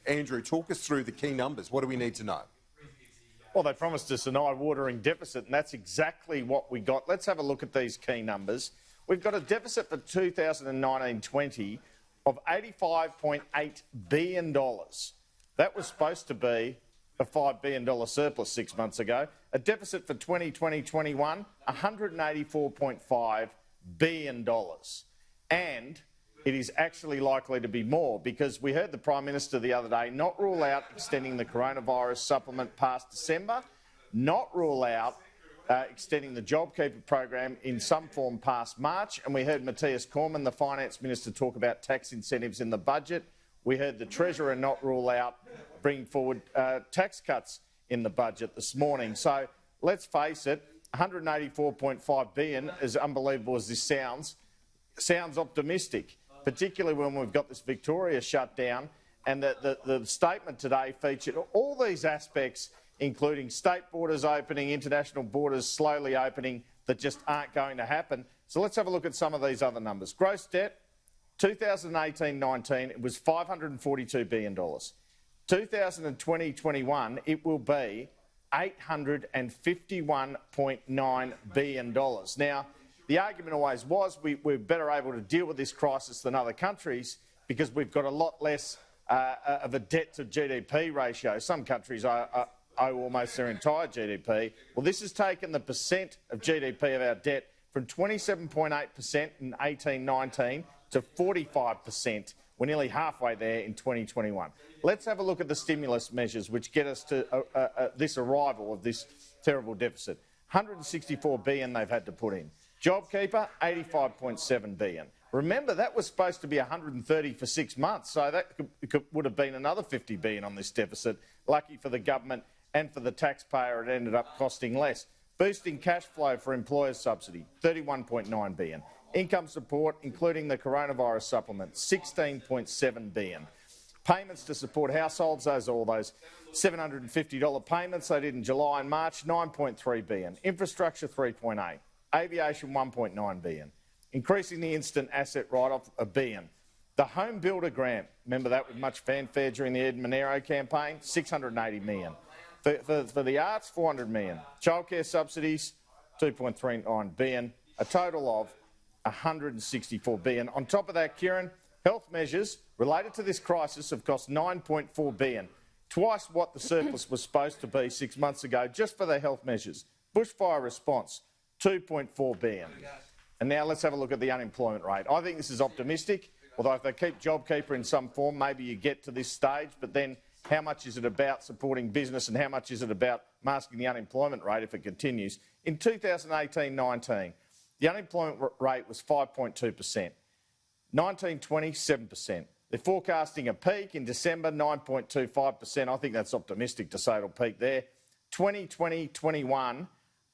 Andrew, talk us through the key numbers. What do we need to know? Well, they promised us an eye-watering deficit, and that's exactly what we got. Let's have a look at these key numbers. We've got a deficit for 2019-20 of $85.8 billion. That was supposed to be a $5 billion surplus 6 months ago. A deficit for 2020-21, $184.5 billion. And it is actually likely to be more, because we heard the Prime Minister the other day not rule out extending the coronavirus supplement past December, not rule out extending the JobKeeper program in some form past March, and we heard Matthias Cormann, the Finance Minister, talk about tax incentives in the budget. We heard the Treasurer not rule out bringing forward tax cuts in the budget this morning. So let's face it, $184.5 billion, as unbelievable as this sounds optimistic, particularly when we've got this Victoria shutdown, and the statement today featured all these aspects, including state borders opening, international borders slowly opening, that just aren't going to happen. So let's have a look at some of these other numbers. Gross debt, 2018-19, it was $542 billion. 2020-21, it will be $851.9 billion. Now, the argument always was we're better able to deal with this crisis than other countries because we've got a lot less of a debt to GDP ratio. Some countries owe almost their entire GDP. Well, this has taken the percent of GDP of our debt from 27.8% in 18-19 to 45%. We're nearly halfway there in 2021. Let's have a look at the stimulus measures which get us to this arrival of this terrible deficit. $164 billion they've had to put in. JobKeeper, $85.7 billion. Remember, that was supposed to be $130 for 6 months, so that would have been another $50 billion on this deficit. Lucky for the government and for the taxpayer, it ended up costing less. Boosting cash flow for employers' subsidy, $31.9 billion. Income support, including the coronavirus supplement, $16.7 billion. Payments to support households, those are all those $750 payments they did in July and March, $9.3 billion. Infrastructure, $3.8 billion. Aviation, $1.9 billion. Increasing the instant asset write-off, $1 billion. The home builder grant, remember that with much fanfare during the Ed Monero campaign, $680 million. For the arts, $400 million. Childcare subsidies, $2.39 billion. A total of $164 billion. On top of that, Kieran, health measures related to this crisis have cost $9.4 billion, twice what the surplus was supposed to be 6 months ago, just for the health measures. Bushfire response, $2.4 billion. And now let's have a look at the unemployment rate. I think this is optimistic, although if they keep JobKeeper in some form, maybe you get to this stage, but then how much is it about supporting business and how much is it about masking the unemployment rate if it continues? In 2018-19, the unemployment rate was 5.2%. 19-20, 7%. They're forecasting a peak in December, 9.25%. I think that's optimistic to say it'll peak there. 2020-21,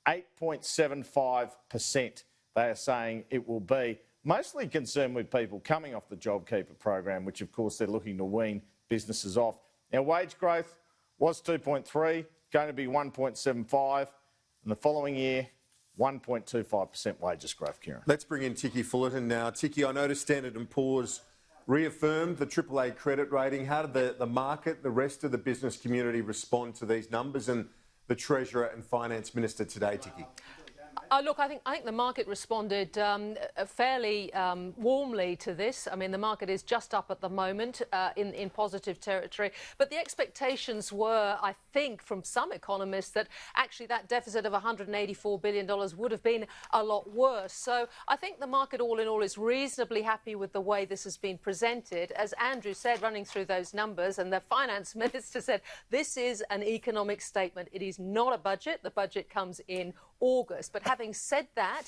8.75%. They are saying it will be. Mostly concerned with people coming off the JobKeeper program, which of course they're looking to wean businesses off. Now, wage growth was 2.3, going to be 1.75, and the following year, 1.25% wages growth, Kieran. Let's bring in Ticky Fullerton now. Ticky, I noticed Standard & Poor's reaffirmed the AAA credit rating. How did the market, the rest of the business community respond to these numbers and the Treasurer and Finance Minister today, Ticky? Look, I think the market responded fairly warmly to this. I mean, the market is just up at the moment in positive territory. But the expectations were, I think, from some economists that actually that deficit of $184 billion would have been a lot worse. So I think the market, all in all, is reasonably happy with the way this has been presented. As Andrew said, running through those numbers, and the Finance Minister said, this is an economic statement. It is not a budget. The budget comes in August. But having said that,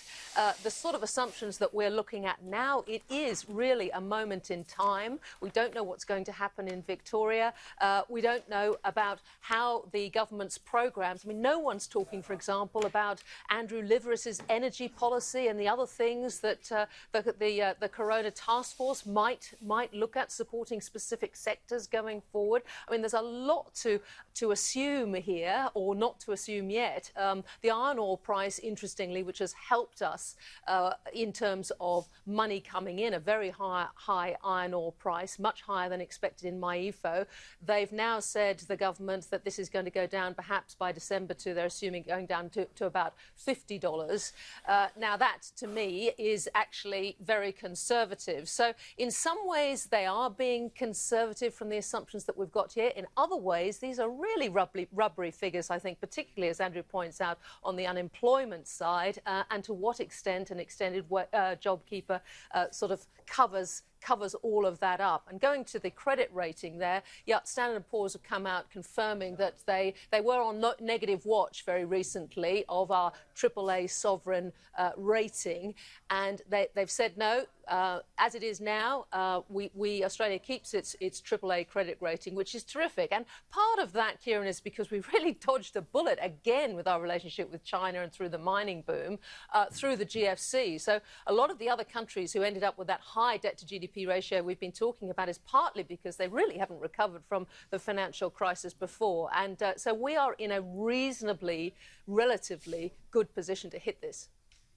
the sort of assumptions that we're looking at now, it is really a moment in time. We don't know what's going to happen in Victoria. We don't know about how the government's programmes. I mean, no one's talking, for example, about Andrew Liveris's energy policy and the other things that the Corona Task Force might look at, supporting specific sectors going forward. I mean, there's a lot to assume here, or not to assume yet. The iron ore price, interestingly, which has helped us in terms of money coming in, a very high iron ore price, much higher than expected in MyEFO. They've now said, the government, that this is going to go down perhaps by December to, they're assuming, going down to about $50. Now that, to me, is actually very conservative. So in some ways they are being conservative from the assumptions that we've got here. In other ways, these are really rubbery figures, I think, particularly, as Andrew points out, on the unemployment side, and to what extent an extended JobKeeper sort of covers all of that up. And going to the credit rating there, yeah, Standard & Poor's have come out confirming that they were on negative watch very recently of our AAA sovereign rating, and they've said no. As it is now, Australia keeps its AAA credit rating, which is terrific. And part of that, Kieran, is because we really dodged a bullet again with our relationship with China and through the mining boom, through the GFC. So a lot of the other countries who ended up with that high debt-to-GDP ratio we've been talking about is partly because they really haven't recovered from the financial crisis before. And so we are in a relatively good position to hit this.